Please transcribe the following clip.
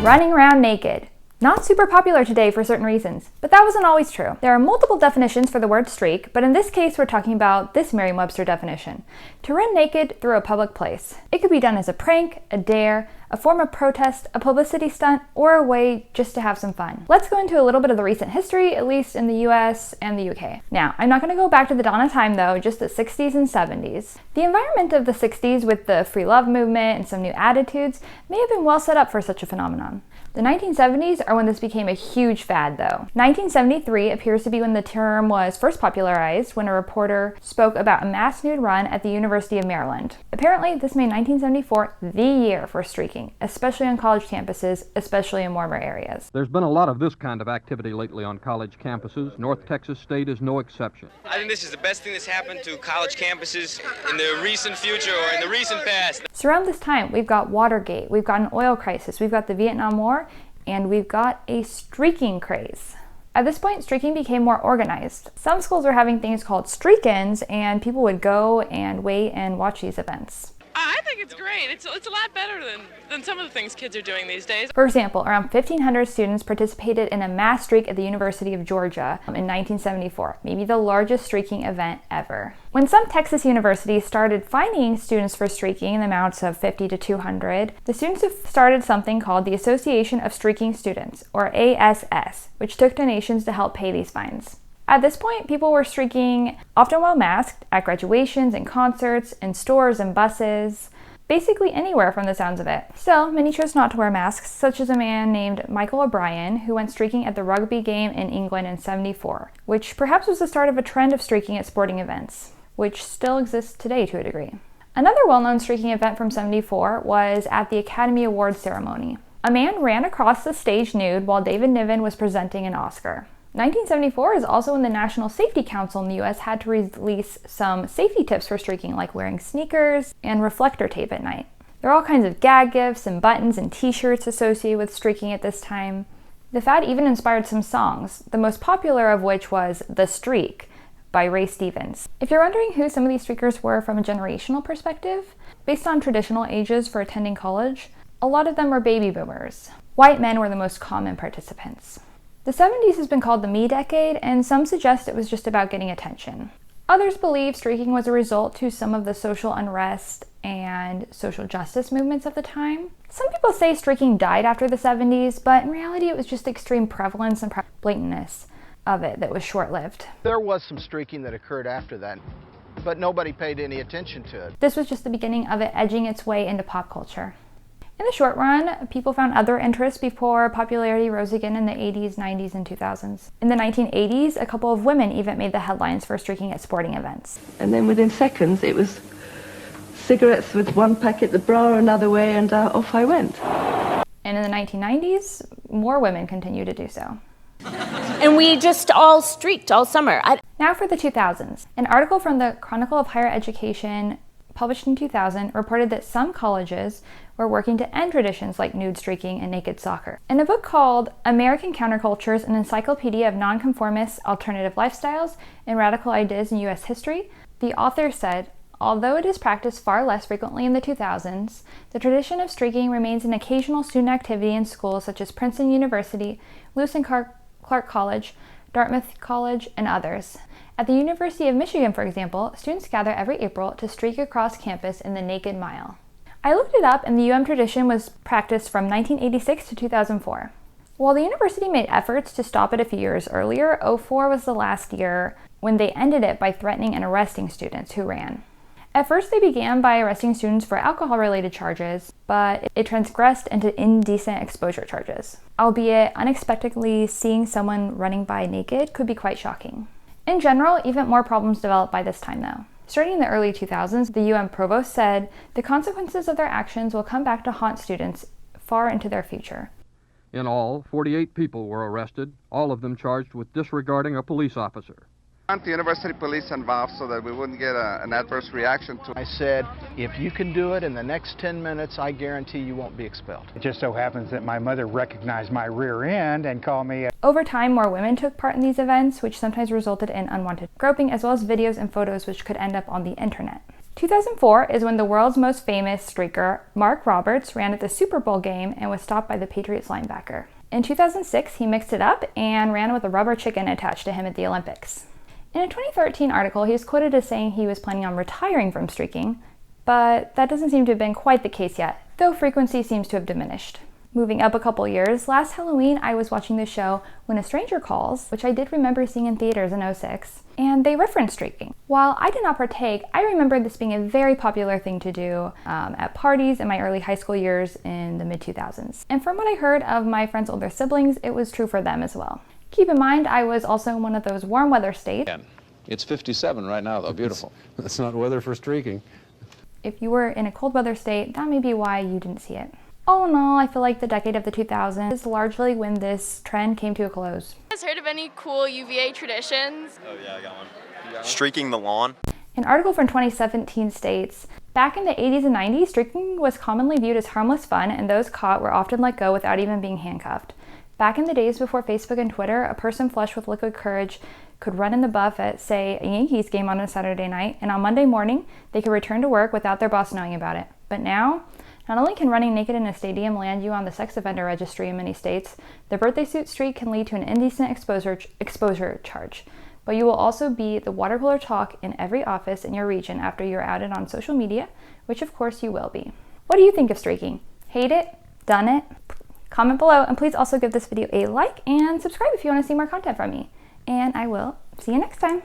Running around naked. Not super popular today for certain reasons, but that wasn't always true. There are multiple definitions for the word streak, but in this case we're talking about this Merriam-Webster definition: to run naked through a public place. It could be done as a prank, a dare, a form of protest, a publicity stunt, or a way just to have some fun. Let's go into a little bit of the recent history, at least in the US and the UK. Now, I'm not going to go back to the dawn of time though, just the 60s and 70s. The environment of the 60s with the free love movement and some new attitudes may have been well set up for such a phenomenon. The 1970s are when this became a huge fad though. 1973 appears to be when the term was first popularized, when a reporter spoke about a mass nude run at the University of Maryland. Apparently, this made 1974 the year for streaking, especially on college campuses, especially in warmer areas. There's been a lot of this kind of activity lately on college campuses. North Texas State is no exception. I think this is the best thing that's happened to college campuses in the recent future or in the recent past. So around this time, we've got Watergate, we've got an oil crisis, we've got the Vietnam War, and we've got a streaking craze. At this point, streaking became more organized. Some schools were having things called streak-ins, and people would go and wait and watch these events. I think it's great. It's a lot better than some of the things kids are doing these days. For example, around 1,500 students participated in a mass streak at the University of Georgia in 1974, maybe the largest streaking event ever. When some Texas universities started fining students for streaking in amounts of 50 to 200, the students have started something called the Association of Streaking Students, or ASS, which took donations to help pay these fines. At this point, people were streaking, often while masked, at graduations and concerts, in stores and buses, basically anywhere from the sounds of it. Still, many chose not to wear masks, such as a man named Michael O'Brien, who went streaking at the rugby game in England in '74, which perhaps was the start of a trend of streaking at sporting events, which still exists today to a degree. Another well-known streaking event from '74 was at the Academy Awards ceremony. A man ran across the stage nude while David Niven was presenting an Oscar. 1974 is also when the National Safety Council in the US had to release some safety tips for streaking, like wearing sneakers and reflector tape at night. There are all kinds of gag gifts and buttons and t-shirts associated with streaking at this time. The fad even inspired some songs, the most popular of which was The Streak by Ray Stevens. If you're wondering who some of these streakers were from a generational perspective, based on traditional ages for attending college, a lot of them were baby boomers. White men were the most common participants. The 70s has been called the Me Decade, and some suggest it was just about getting attention. Others believe streaking was a result to some of the social unrest and social justice movements of the time. Some people say streaking died after the 70s, but in reality it was just extreme prevalence and blatantness of it that was short-lived. There was some streaking that occurred after that, but nobody paid any attention to it. This was just the beginning of it edging its way into pop culture. In the short run, people found other interests before popularity rose again in the 80s, 90s, and 2000s. In the 1980s, a couple of women even made the headlines for streaking at sporting events. And then within seconds, it was cigarettes with one packet, the bra another way, and off I went. And in the 1990s, more women continued to do so. And we just all streaked all summer. Now for the 2000s. An article from the Chronicle of Higher Education published in 2000 reported that some colleges were working to end traditions like nude streaking and naked soccer. In a book called American Countercultures, an encyclopedia of nonconformist alternative lifestyles and radical ideas in U.S. history, the author said, although it is practiced far less frequently in the 2000s, the tradition of streaking remains an occasional student activity in schools such as Princeton University, Lewis and Clark College, Dartmouth College, and others. At the University of Michigan, for example, students gather every April to streak across campus in the Naked Mile. I looked it up, and the UM tradition was practiced from 1986 to 2004. While the university made efforts to stop it a few years earlier, '04 was the last year when they ended it by threatening and arresting students who ran. At first, they began by arresting students for alcohol-related charges, but it transgressed into indecent exposure charges. Albeit, unexpectedly seeing someone running by naked could be quite shocking. In general, even more problems developed by this time though. Starting in the early 2000s, the UM provost said the consequences of their actions will come back to haunt students far into their future. In all, 48 people were arrested, all of them charged with disregarding a police officer. I want the university police involved so that we wouldn't get an adverse reaction to it. I said, if you can do it in the next 10 minutes, I guarantee you won't be expelled. It just so happens that my mother recognized my rear end and called me. Over time, more women took part in these events, which sometimes resulted in unwanted groping, as well as videos and photos which could end up on the internet. 2004 is when the world's most famous streaker, Mark Roberts, ran at the Super Bowl game and was stopped by the Patriots linebacker. In 2006, he mixed it up and ran with a rubber chicken attached to him at the Olympics. In a 2013 article, he was quoted as saying he was planning on retiring from streaking, but that doesn't seem to have been quite the case yet, though frequency seems to have diminished. Moving up a couple years, last Halloween I was watching the show When a Stranger Calls, which I did remember seeing in theaters in '06, and they referenced streaking. While I did not partake, I remember this being a very popular thing to do at parties in my early high school years in the mid-2000s. And from what I heard of my friends' older siblings, it was true for them as well. Keep in mind, I was also in one of those warm weather states. It's 57 right now, though. Beautiful. That's not weather for streaking. If you were in a cold weather state, that may be why you didn't see it. All in all, I feel like the decade of the 2000s is largely when this trend came to a close. You guys heard of any cool UVA traditions? Oh yeah, I got one. Streaking the lawn. An article from 2017 states, back in the 80s and 90s, streaking was commonly viewed as harmless fun, and those caught were often let go without even being handcuffed. Back in the days before Facebook and Twitter, a person flushed with liquid courage could run in the buff at, say, a Yankees game on a Saturday night, and on Monday morning, they could return to work without their boss knowing about it. But now, not only can running naked in a stadium land you on the sex offender registry in many states, the birthday suit streak can lead to an indecent exposure charge. But you will also be the water cooler talk in every office in your region after you're outed on social media, which of course you will be. What do you think of streaking? Hate it? Done it? Comment below, and please also give this video a like and subscribe if you want to see more content from me. And I will see you next time.